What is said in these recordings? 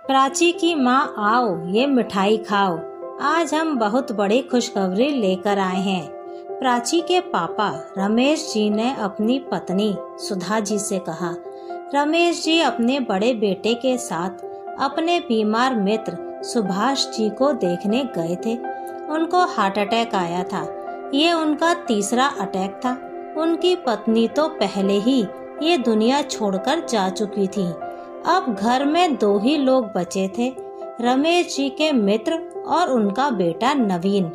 प्राची की माँ, आओ ये मिठाई खाओ, आज हम बहुत बड़ी खुशखबरी लेकर आए हैं। प्राची के पापा रमेश जी ने अपनी पत्नी सुधा जी से कहा। रमेश जी अपने बड़े बेटे के साथ अपने बीमार मित्र सुभाष जी को देखने गए थे। उनको हार्ट अटैक आया था। ये उनका तीसरा अटैक था। उनकी पत्नी तो पहले ही ये दुनिया छोड़कर जा चुकी थी। अब घर में 2 ही लोग बचे थे, रमेश जी के मित्र और उनका बेटा नवीन।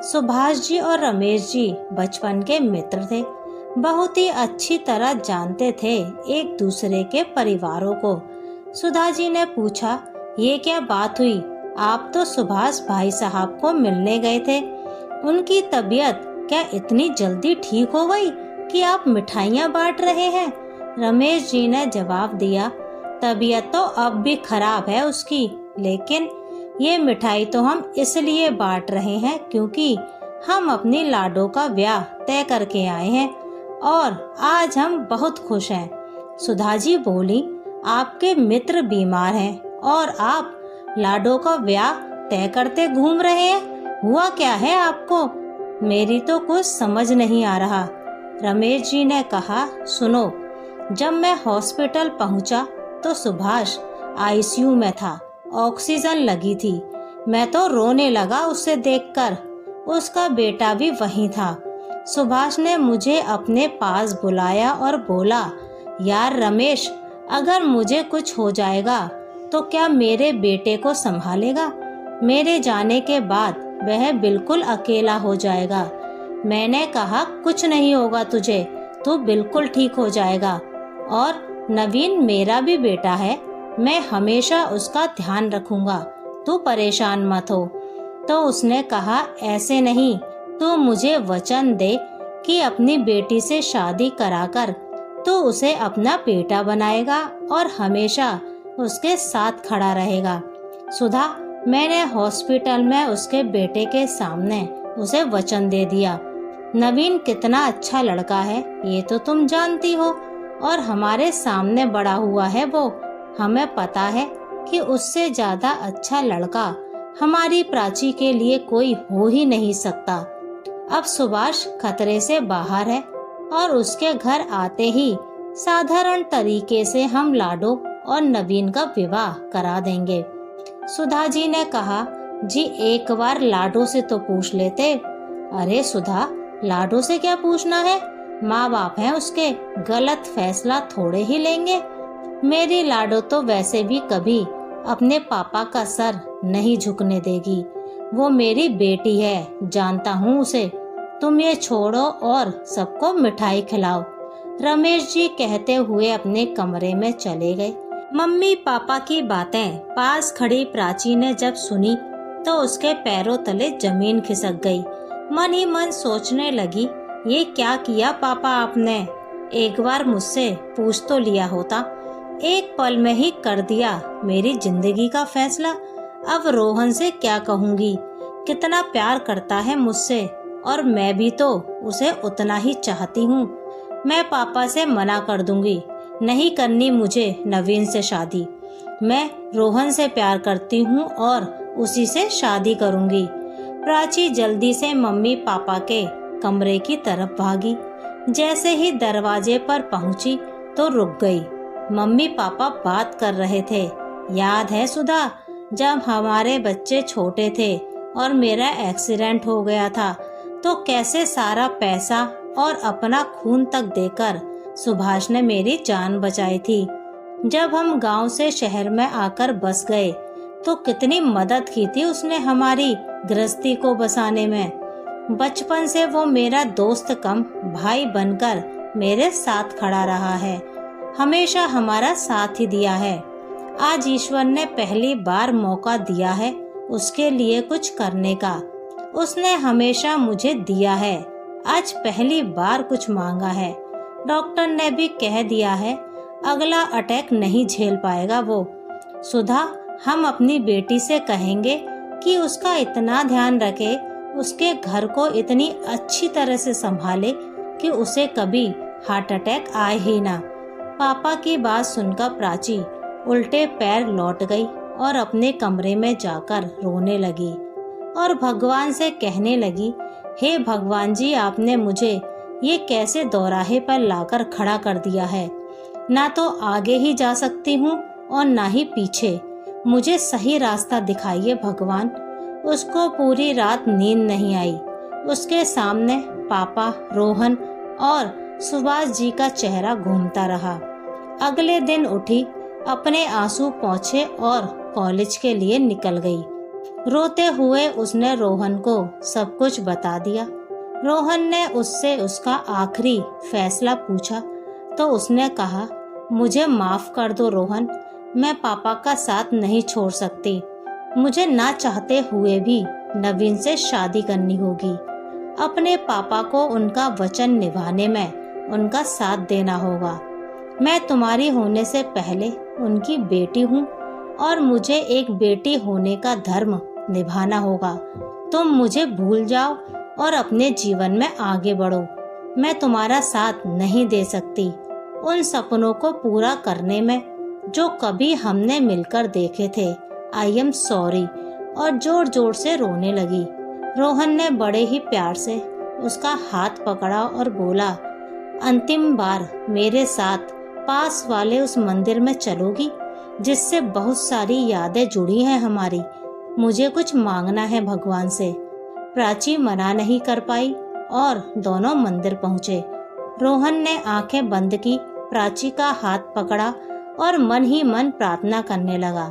सुभाष जी और रमेश जी बचपन के मित्र थे, बहुत ही अच्छी तरह जानते थे एक दूसरे के परिवारों को। सुधा जी ने पूछा, ये क्या बात हुई? आप तो सुभाष भाई साहब को मिलने गए थे, उनकी तबीयत क्या इतनी जल्दी ठीक हो गई कि आप मिठाइयाँ बांट रहे हैं? रमेश जी ने जवाब दिया, तबीयत तो अब भी खराब है उसकी, लेकिन ये मिठाई तो हम इसलिए बांट रहे हैं क्योंकि हम अपनी लाडो का ब्याह तय करके आए हैं और आज हम बहुत खुश हैं। सुधा जी बोली, आपके मित्र बीमार हैं और आप लाडो का ब्याह तय करते घूम रहे हैं, हुआ क्या है आपको? मेरी तो कुछ समझ नहीं आ रहा। रमेश जी ने कहा, सुनो, जब मैं हॉस्पिटल पहुंचा तो सुभाष आईसीयू में था, ऑक्सीजन लगी थी। मैं तो रोने लगा उसे देखकर। उसका बेटा भी वहीं था। सुभाष ने मुझे अपने पास बुलाया और बोला, यार रमेश, अगर मुझे कुछ हो जाएगा तो क्या मेरे बेटे को संभालेगा? मेरे जाने के बाद वह बिल्कुल अकेला हो जाएगा। मैंने कहा, कुछ नहीं होगा तुझे, तू बिल्कुल ठीक हो जाएगा। और नवीन मेरा भी बेटा है, मैं हमेशा उसका ध्यान रखूंगा, तू परेशान मत हो। तो उसने कहा, ऐसे नहीं, तू मुझे वचन दे कि अपनी बेटी से शादी कराकर तू उसे अपना बेटा बनाएगा और हमेशा उसके साथ खड़ा रहेगा। सुधा, मैंने हॉस्पिटल में उसके बेटे के सामने उसे वचन दे दिया। नवीन कितना अच्छा लड़का है ये तो तुम जानती हो, और हमारे सामने बड़ा हुआ है वो। हमें पता है कि उससे ज्यादा अच्छा लड़का हमारी प्राची के लिए कोई हो ही नहीं सकता। अब सुभाष खतरे से बाहर है और उसके घर आते ही साधारण तरीके से हम लाडो और नवीन का विवाह करा देंगे। सुधा जी ने कहा, जी एक बार लाडो से तो पूछ लेते। अरे सुधा, लाडो से क्या पूछना है? माँ बाप हैं उसके, गलत फैसला थोड़े ही लेंगे। मेरी लाडो तो वैसे भी कभी अपने पापा का सर नहीं झुकने देगी। वो मेरी बेटी है, जानता हूँ उसे। तुम ये छोड़ो और सबको मिठाई खिलाओ। रमेश जी कहते हुए अपने कमरे में चले गए। मम्मी पापा की बातें पास खड़ी प्राची ने जब सुनी तो उसके पैरों तले जमीन खिसक गई। मन ही मन सोचने लगी, ये क्या किया पापा आपने? एक बार मुझसे पूछ तो लिया होता। एक पल में ही कर दिया मेरी जिंदगी का फैसला। अब रोहन से क्या कहूँगी? कितना प्यार करता है मुझसे और मैं भी तो उसे उतना ही चाहती हूँ। मैं पापा से मना कर दूंगी, नहीं करनी मुझे नवीन से शादी। मैं रोहन से प्यार करती हूँ और उसी से शादी करूँगी। प्राची जल्दी से मम्मी पापा के कमरे की तरफ भागी। जैसे ही दरवाजे पर पहुंची तो रुक गई। मम्मी पापा बात कर रहे थे। याद है सुधा, जब हमारे बच्चे छोटे थे और मेरा एक्सीडेंट हो गया था तो कैसे सारा पैसा और अपना खून तक देकर सुभाष ने मेरी जान बचाई थी। जब हम गांव से शहर में आकर बस गए तो कितनी मदद की थी उसने हमारी गृहस्थी को बसाने में। बचपन से वो मेरा दोस्त कम भाई बनकर मेरे साथ खड़ा रहा है, हमेशा हमारा साथ ही दिया है। आज ईश्वर ने पहली बार मौका दिया है उसके लिए कुछ करने का। उसने हमेशा मुझे दिया है, आज पहली बार कुछ मांगा है। डॉक्टर ने भी कह दिया है अगला अटैक नहीं झेल पाएगा वो। सुधा, हम अपनी बेटी से कहेंगे कि उसका इतना ध्यान रखे, उसके घर को इतनी अच्छी तरह से संभाले कि उसे कभी हार्ट अटैक आए ही ना। पापा की बात सुनकर प्राची उल्टे पैर लौट गई और अपने कमरे में जाकर रोने लगी और भगवान से कहने लगी, हे भगवान जी, आपने मुझे ये कैसे दोराहे पर लाकर खड़ा कर दिया है। ना तो आगे ही जा सकती हूँ और ना ही पीछे। मुझे सही रास्ता दिखाइए भगवान। उसको पूरी रात नींद नहीं आई। उसके सामने पापा, रोहन और सुभाष जी का चेहरा घूमता रहा। अगले दिन उठी, अपने आंसू पोंछे और कॉलेज के लिए निकल गई। रोते हुए उसने रोहन को सब कुछ बता दिया। रोहन ने उससे उसका आखिरी फैसला पूछा तो उसने कहा, मुझे माफ कर दो रोहन, मैं पापा का साथ नहीं छोड़ सकती। मुझे ना चाहते हुए भी नवीन से शादी करनी होगी। अपने पापा को उनका वचन निभाने में उनका साथ देना होगा। मैं तुम्हारी होने से पहले उनकी बेटी हूँ और मुझे एक बेटी होने का धर्म निभाना होगा। तुम मुझे भूल जाओ और अपने जीवन में आगे बढ़ो। मैं तुम्हारा साथ नहीं दे सकती उन सपनों को पूरा करने में जो कभी हमने मिलकर देखे थे। I am sorry. और जोर जोर से रोने लगी। रोहन ने बड़े ही प्यार से उसका हाथ पकड़ा और बोला, अंतिम बार मेरे साथ पास वाले उस मंदिर में चलोगी जिससे बहुत सारी यादें जुड़ी हैं हमारी। मुझे कुछ मांगना है भगवान से। प्राची मना नहीं कर पाई और दोनों मंदिर पहुँचे। रोहन ने आंखें बंद की, प्राची का हाथ पकड़ा और मन ही मन प्रार्थना करने लगा।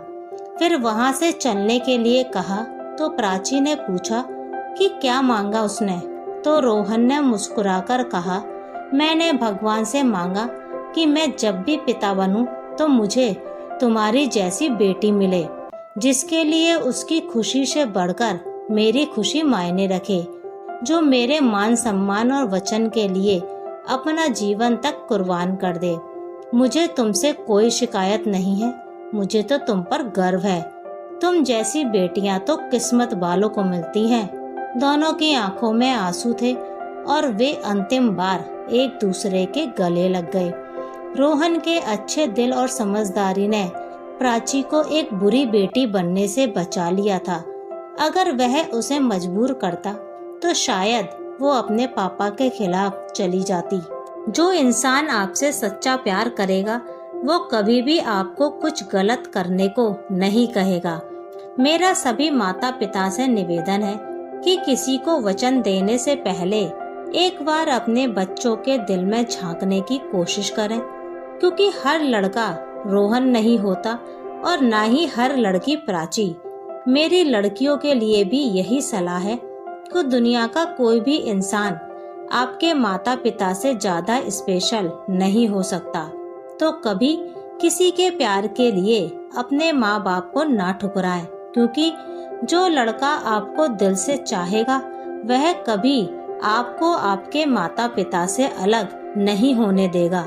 फिर वहां से चलने के लिए कहा तो प्राची ने पूछा कि क्या मांगा उसने। तो रोहन ने मुस्कुराकर कहा, मैंने भगवान से मांगा कि मैं जब भी पिता बनूं तो मुझे तुम्हारी जैसी बेटी मिले, जिसके लिए उसकी खुशी से बढ़कर मेरी खुशी मायने रखे, जो मेरे मान सम्मान और वचन के लिए अपना जीवन तक कुर्बान कर दे। मुझे तुमसे कोई शिकायत नहीं है, मुझे तो तुम पर गर्व है। तुम जैसी बेटियां तो किस्मत वालों को मिलती हैं। दोनों की आंखों में आंसू थे और वे अंतिम बार एक दूसरे के गले लग गए। रोहन के अच्छे दिल और समझदारी ने प्राची को एक बुरी बेटी बनने से बचा लिया था। अगर वह उसे मजबूर करता तो शायद वो अपने पापा के खिलाफ चली जाती। जो इंसान आपसे सच्चा प्यार करेगा वो कभी भी आपको कुछ गलत करने को नहीं कहेगा। मेरा सभी माता पिता से निवेदन है कि किसी को वचन देने से पहले एक बार अपने बच्चों के दिल में झांकने की कोशिश करें, क्योंकि हर लड़का रोहन नहीं होता और ना ही हर लड़की प्राची। मेरी लड़कियों के लिए भी यही सलाह है कि दुनिया का कोई भी इंसान आपके माता पिता से ज्यादा स्पेशल नहीं हो सकता। तो कभी किसी के प्यार के लिए अपने माँ बाप को ना ठुकराएं, क्योंकि जो लड़का आपको दिल से चाहेगा वह कभी आपको आपके माता पिता से अलग नहीं होने देगा।